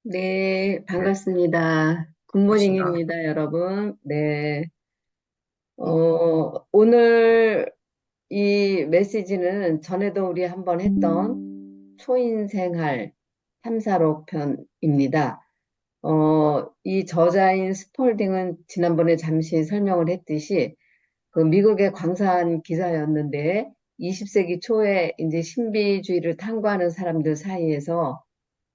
네, 반갑습니다. 반갑습니다. 굿모닝입니다, 여러분. 네. 오늘 이 메시지는 전에도 우리 한번 했던 초인생활 탐사록 편입니다. 이 저자인 스폴딩은 지난번에 잠시 설명을 했듯이 그 미국의 광산 기사였는데 20세기 초에 이제 신비주의를 탐구하는 사람들 사이에서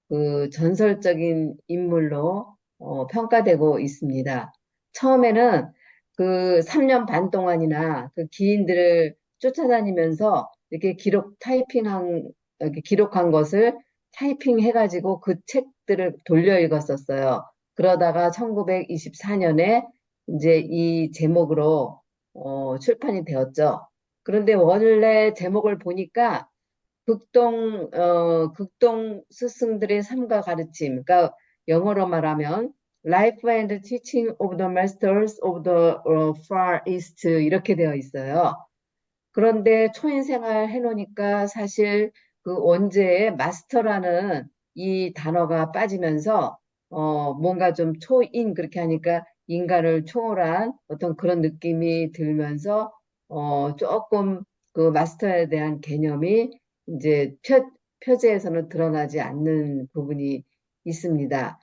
그 전설적인 인물로 평가되고 있습니다. 처음에는 그 3년 반 동안이나 그 기인들을 쫓아다니면서 이렇게 이렇게 기록한 것을 타이핑해가지고 그 책들을 돌려 읽었었어요. 그러다가 1924년에 이제 이 제목으로 출판이 되었죠. 그런데 원래 제목을 보니까 극동 스승들의 삶과 가르침, 그러니까 영어로 말하면 Life and Teaching of the Masters of the Far East 이렇게 되어 있어요. 그런데 초인생활 해놓으니까 사실 그 원제에 마스터라는 이 단어가 빠지면서 뭔가 좀 초인 그렇게 하니까 인간을 초월한 어떤 그런 느낌이 들면서 조금 그 마스터에 대한 개념이 이제 표제에서는 드러나지 않는 부분이 있습니다.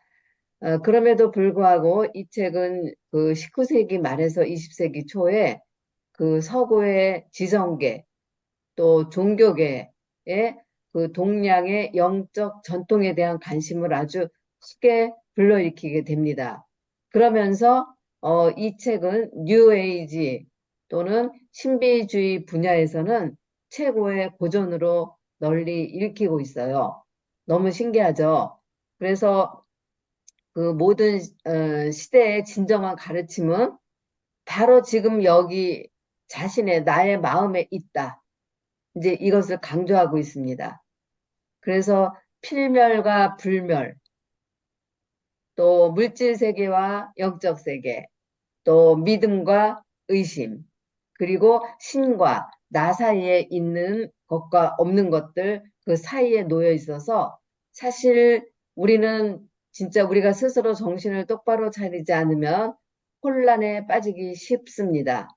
그럼에도 불구하고 이 책은 그 19세기 말에서 20세기 초에 그 서구의 지성계 또 종교계의 그 동양의 영적 전통에 대한 관심을 아주 크게 불러일으키게 됩니다. 그러면서 이 책은 뉴에이지 또는 신비주의 분야에서는 최고의 고전으로 널리 읽히고 있어요. 너무 신기하죠? 그래서 그 모든 시대의 진정한 가르침은 바로 지금 여기 자신의 나의 마음에 있다. 이제 이것을 강조하고 있습니다. 그래서 필멸과 불멸, 또 물질 세계와 영적 세계, 또 믿음과 의심, 그리고 신과 나 사이에 있는 것과 없는 것들 그 사이에 놓여 있어서 사실 우리는 진짜 우리가 스스로 정신을 똑바로 차리지 않으면 혼란에 빠지기 쉽습니다.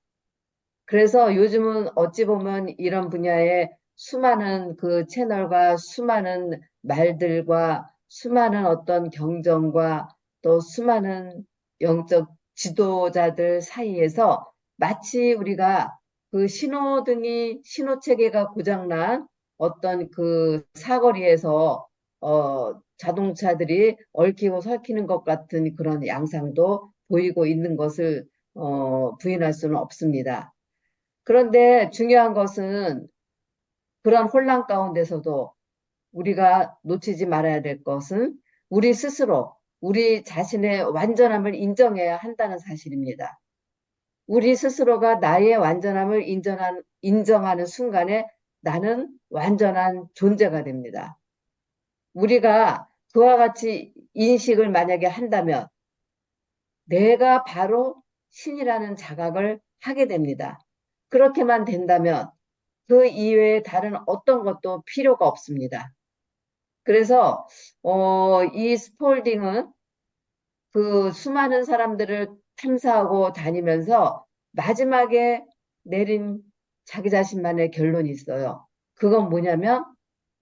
그래서 요즘은 어찌 보면 이런 분야에 수많은 그 채널과 수많은 말들과 수많은 어떤 경전과 또 수많은 영적 지도자들 사이에서 마치 우리가 그 신호체계가 고장난 어떤 그 사거리에서 자동차들이 얽히고 설키는 것 같은 그런 양상도 보이고 있는 것을 부인할 수는 없습니다. 그런데 중요한 것은 그런 혼란 가운데서도 우리가 놓치지 말아야 될 것은 우리 스스로 우리 자신의 완전함을 인정해야 한다는 사실입니다. 우리 스스로가 나의 완전함을 인정하는 순간에 나는 완전한 존재가 됩니다. 우리가 그와 같이 인식을 만약에 한다면 내가 바로 신이라는 자각을 하게 됩니다. 그렇게만 된다면 그 이외에 다른 어떤 것도 필요가 없습니다. 그래서 이 스폴딩은 그 수많은 사람들을 탐사하고 다니면서 마지막에 내린 자기 자신만의 결론이 있어요. 그건 뭐냐면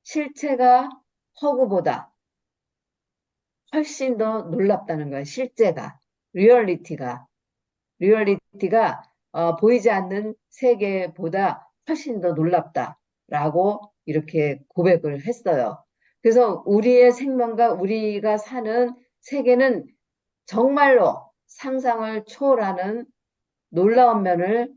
실체가 허구보다 훨씬 더 놀랍다는 거예요. 실제가, 리얼리티가. 리얼리티가 보이지 않는 세계보다 훨씬 더 놀랍다라고 이렇게 고백을 했어요. 그래서 우리의 생명과 우리가 사는 세계는 정말로 상상을 초월하는 놀라운 면을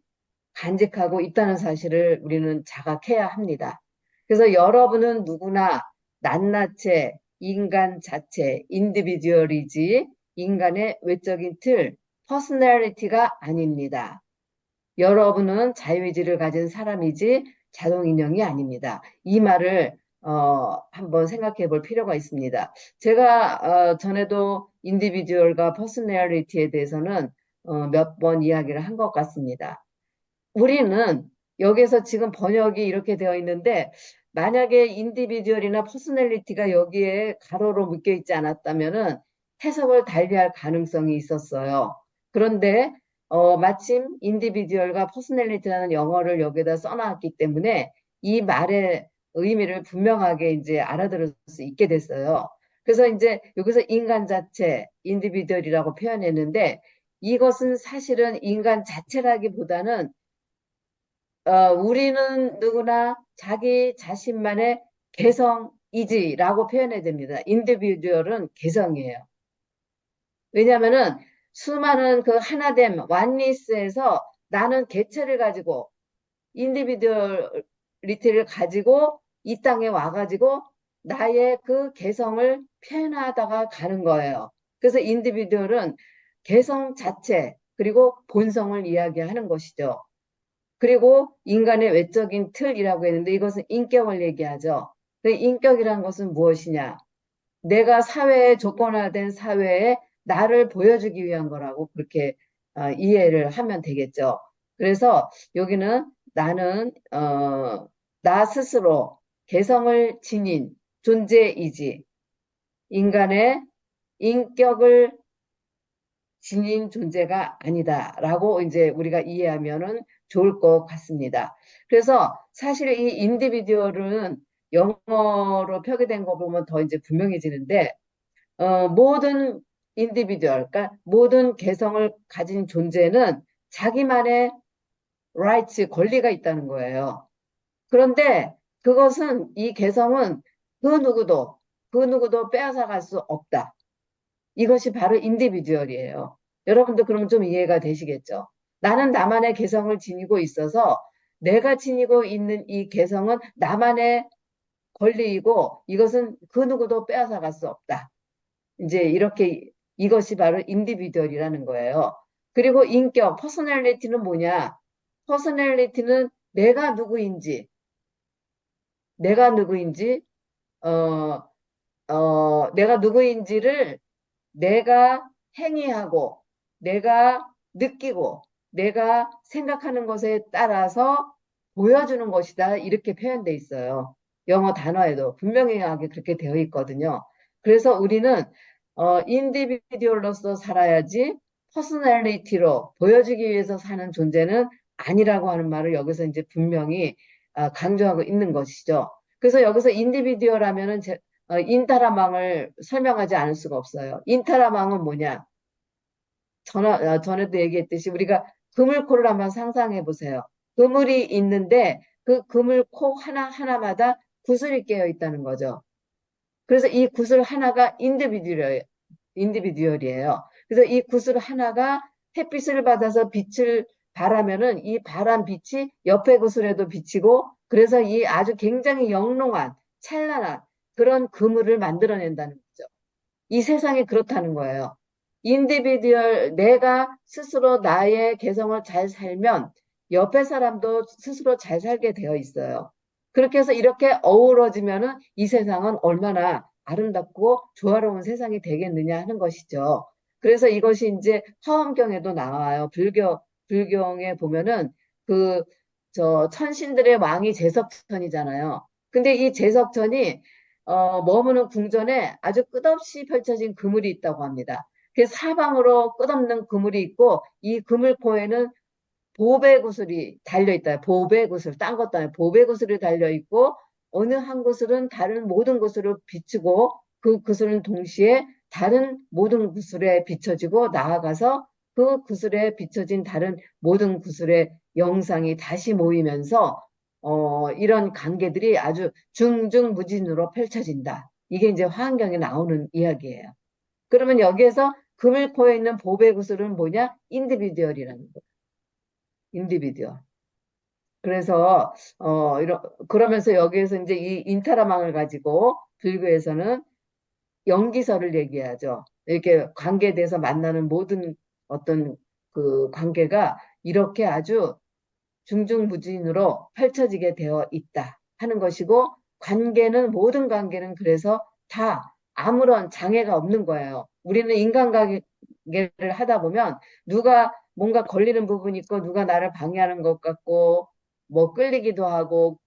간직하고 있다는 사실을 우리는 자각해야 합니다. 그래서 여러분은 누구나 낱낱이 인간 자체, 인디비듀얼이지 인간의 외적인 틀, 퍼스널리티가 아닙니다. 여러분은 자유의지를 가진 사람이지 자동인형이 아닙니다. 이 말을 한번 생각해 볼 필요가 있습니다. 제가 전에도 인디비듀얼과 퍼스널리티에 대해서는 몇 번 이야기를 한 것 같습니다. 우리는 여기서 지금 번역이 이렇게 되어 있는데 만약에 인디비주얼이나 퍼스널리티가 여기에 가로로 묶여 있지 않았다면은 해석을 달리할 가능성이 있었어요. 그런데 마침 인디비주얼과 퍼스널리티라는 영어를 여기다 써놨기 때문에 이 말의 의미를 분명하게 이제 알아들을 수 있게 됐어요. 그래서 이제 여기서 인간 자체, 인디비주얼이라고 표현했는데 이것은 사실은 인간 자체라기보다는 우리는 누구나 자기 자신만의 개성이지라고 표현해야 됩니다. 인디비듀얼은 개성이에요. 왜냐하면은 수많은 그 하나됨, 완리스에서 나는 개체를 가지고 인디비듀얼리티를 가지고 이 땅에 와가지고 나의 그 개성을 표현하다가 가는 거예요. 그래서 인디비듀얼은 개성 자체 그리고 본성을 이야기하는 것이죠. 그리고 인간의 외적인 틀이라고 했는데 이것은 인격을 얘기하죠. 그 인격이란 것은 무엇이냐? 내가 사회에 조건화된 사회에 나를 보여주기 위한 거라고 그렇게 이해를 하면 되겠죠. 그래서 여기는 나는 나 스스로 개성을 지닌 존재이지 인간의 인격을 지닌 존재가 아니다라고 이제 우리가 이해하면은 좋을 것 같습니다. 그래서 사실 이 인디비듀얼은 영어로 표기된 거 보면 더 이제 분명해지는데 모든 인디비듀얼, 그러니까 모든 개성을 가진 존재는 자기만의 rights, 권리가 있다는 거예요. 그런데 그것은 이 개성은 그 누구도 그 누구도 빼앗아갈 수 없다. 이것이 바로 인디비주얼이에요. 여러분도 그럼 좀 이해가 되시겠죠? 나는 나만의 개성을 지니고 있어서 내가 지니고 있는 이 개성은 나만의 권리이고 이것은 그 누구도 빼앗아갈 수 없다. 이제 이렇게 이것이 바로 인디비주얼이라는 거예요. 그리고 인격, 퍼스널리티는 뭐냐? 퍼스널리티는 내가 누구인지, 어, 내가 누구인지를 내가 행위하고 내가 느끼고 내가 생각하는 것에 따라서 보여주는 것이다. 이렇게 표현돼 있어요. 영어 단어에도 분명하게 그렇게 되어 있거든요. 그래서 우리는 인디비듀얼로서 살아야지 퍼스널리티로 보여주기 위해서 사는 존재는 아니라고 하는 말을 여기서 이제 분명히 강조하고 있는 것이죠. 그래서 여기서 인디비듀얼 하면은 인타라망을 설명하지 않을 수가 없어요. 인타라망은 뭐냐? 전에도 얘기했듯이 우리가 그물코를 한번 상상해 보세요. 그물이 있는데 그 그물코 하나하나마다 구슬이 깨어 있다는 거죠. 그래서 이 구슬 하나가 인디비듀얼이에요. 그래서 이 구슬 하나가 햇빛을 받아서 빛을 발하면은 이 발한 빛이 옆에 구슬에도 비치고 그래서 이 아주 굉장히 영롱한 찬란한 그런 그물을 만들어낸다는 거죠. 이 세상이 그렇다는 거예요. 인디비듀얼, 내가 스스로 나의 개성을 잘 살면 옆에 사람도 스스로 잘 살게 되어 있어요. 그렇게 해서 이렇게 어우러지면은 이 세상은 얼마나 아름답고 조화로운 세상이 되겠느냐 하는 것이죠. 그래서 이것이 이제 화엄경에도 나와요. 불경에 보면은 그, 천신들의 왕이 제석천이잖아요. 근데 이 제석천이 머무는 궁전에 아주 끝없이 펼쳐진 그물이 있다고 합니다. 그 사방으로 끝없는 그물이 있고 이 그물코에는 보배구슬이 달려있다. 보배구슬, 딴 것도 아니고 보배구슬이 달려있고 어느 한 구슬은 다른 모든 구슬을 비추고 그 구슬은 동시에 다른 모든 구슬에 비춰지고 나아가서 그 구슬에 비춰진 다른 모든 구슬의 영상이 다시 모이면서 이런 관계들이 아주 중중무진으로 펼쳐진다. 이게 이제 화환경에 나오는 이야기예요. 그러면 여기에서 금을코에 있는 보배구슬은 뭐냐? 인디비듀얼이라는 거예요. 인디비듀얼. 그래서 그러면서 여기에서 이제 이 인타라망을 가지고 불교에서는 연기설을 얘기하죠. 이렇게 관계에 대해서 만나는 모든 어떤 그 관계가 이렇게 아주 중중무진으로 펼쳐지게 되어 있다 하는 것이고 모든 관계는 그래서 다 아무런 장애가 없는 거예요. 우리는 인간관계를 하다 보면 누가 뭔가 걸리는 부분이 있고 누가 나를 방해하는 것 같고 뭐 끌리기도 하고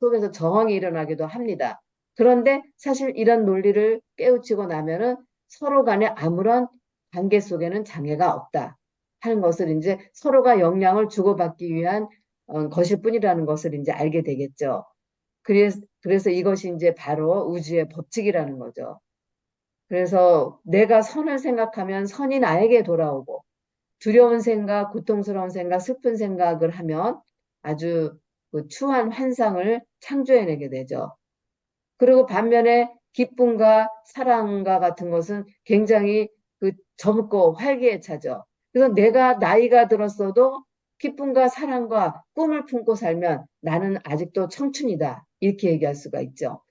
속에서 저항이 일어나기도 합니다. 그런데 사실 이런 논리를 깨우치고 나면은 서로 간에 아무런 관계 속에는 장애가 없다 하는 것을 이제 서로가 영향을 주고받기 위한 것일 뿐이라는 것을 이제 알게 되겠죠. 그래서 이것이 이제 바로 우주의 법칙이라는 거죠. 그래서 내가 선을 생각하면 선이 나에게 돌아오고 두려운 생각, 고통스러운 생각, 슬픈 생각을 하면 아주 그 추한 환상을 창조해내게 되죠. 그리고 반면에 기쁨과 사랑과 같은 것은 굉장히 그 젊고 활기에 차죠. 그래서 내가 나이가 들었어도 기쁨과 사랑과 꿈을 품고 살면 나는 아직도 청춘이다. 이렇게 얘기할 수가 있죠.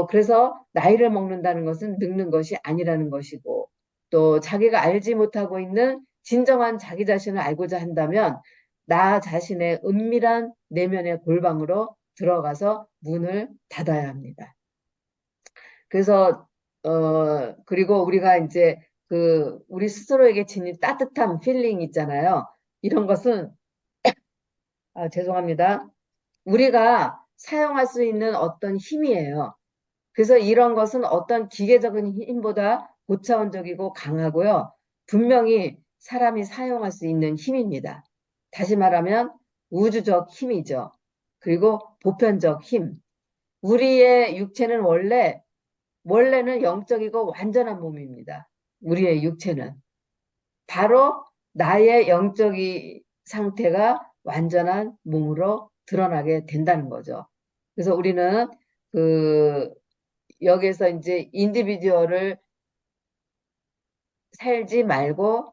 그래서 나이를 먹는다는 것은 늙는 것이 아니라는 것이고 또 자기가 알지 못하고 있는 진정한 자기 자신을 알고자 한다면 나 자신의 은밀한 내면의 골방으로 들어가서 문을 닫아야 합니다. 그래서 그리고 우리가 이제 그 우리 스스로에게 지닌 따뜻한 필링 있잖아요. 이런 것은 죄송합니다. 우리가 사용할 수 있는 어떤 힘이에요. 그래서 이런 것은 어떤 기계적인 힘보다 고차원적이고 강하고요. 분명히 사람이 사용할 수 있는 힘입니다. 다시 말하면 우주적 힘이죠. 그리고 보편적 힘. 우리의 육체는 원래는 영적이고 완전한 몸입니다. 우리의 육체는. 바로 나의 영적인 상태가 완전한 몸으로 드러나게 된다는 거죠. 그래서 우리는 그 여기에서 이제 인디비듀얼을 살지 말고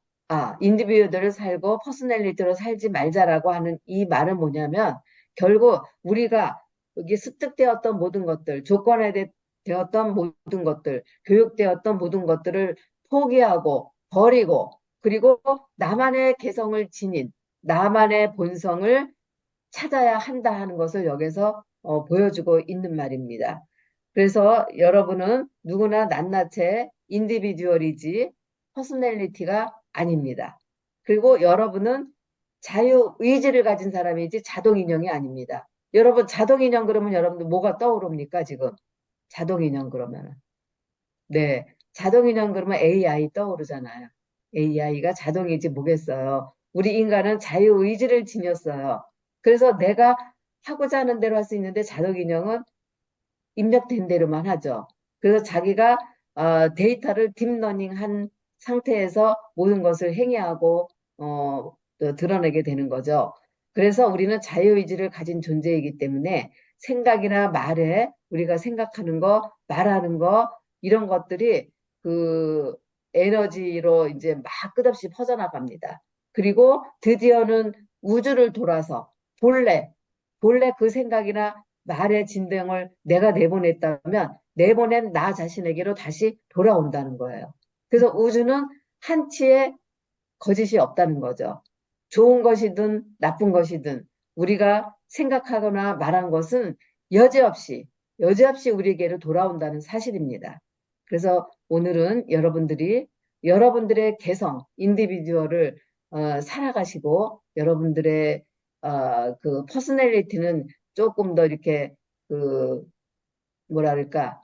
인디비듀얼을 살고 퍼스널리티로 살지 말자라고 하는 이 말은 뭐냐면 결국 우리가 여기 습득되었던 모든 것들, 조건화되었던 모든 것들, 교육되었던 모든 것들을 포기하고 버리고 그리고 나만의 개성을 지닌 나만의 본성을 찾아야 한다 하는 것을 여기서 보여주고 있는 말입니다. 그래서 여러분은 누구나 낱낱이 인디비듀얼이지 퍼스널리티가 아닙니다. 그리고 여러분은 자유의지를 가진 사람이지 자동인형이 아닙니다. 여러분 자동인형 그러면 여러분들 뭐가 떠오릅니까 지금? 자동인형 그러면은. 네. 자동인형 그러면 AI 떠오르잖아요. AI가 자동이지 뭐겠어요. 우리 인간은 자유의지를 지녔어요. 그래서 내가 하고자 하는 대로 할 수 있는데 자동인형은 입력된 대로만 하죠. 그래서 자기가 데이터를 딥러닝한 상태에서 모든 것을 행위하고 또 드러내게 되는 거죠. 그래서 우리는 자유의지를 가진 존재이기 때문에 생각이나 말에 우리가 생각하는 거, 말하는 거 이런 것들이 그 에너지로 이제 막 끝없이 퍼져나갑니다. 그리고 드디어는 우주를 돌아서 본래 그 생각이나 말의 진동을 내가 내보냈다면 내보낸 나 자신에게로 다시 돌아온다는 거예요. 그래서 우주는 한치의 거짓이 없다는 거죠. 좋은 것이든 나쁜 것이든 우리가 생각하거나 말한 것은 여지없이 우리에게로 돌아온다는 사실입니다. 그래서 오늘은 여러분들이 여러분들의 개성, 인디비듀얼을 살아가시고 여러분들의 그 퍼스널리티는 조금 더 이렇게 그 뭐랄까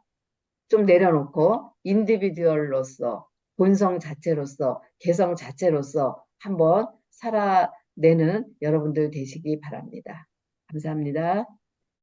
좀 내려놓고 인디비듀얼로서 본성 자체로서 개성 자체로서 한번 살아내는 여러분들 되시기 바랍니다. 감사합니다.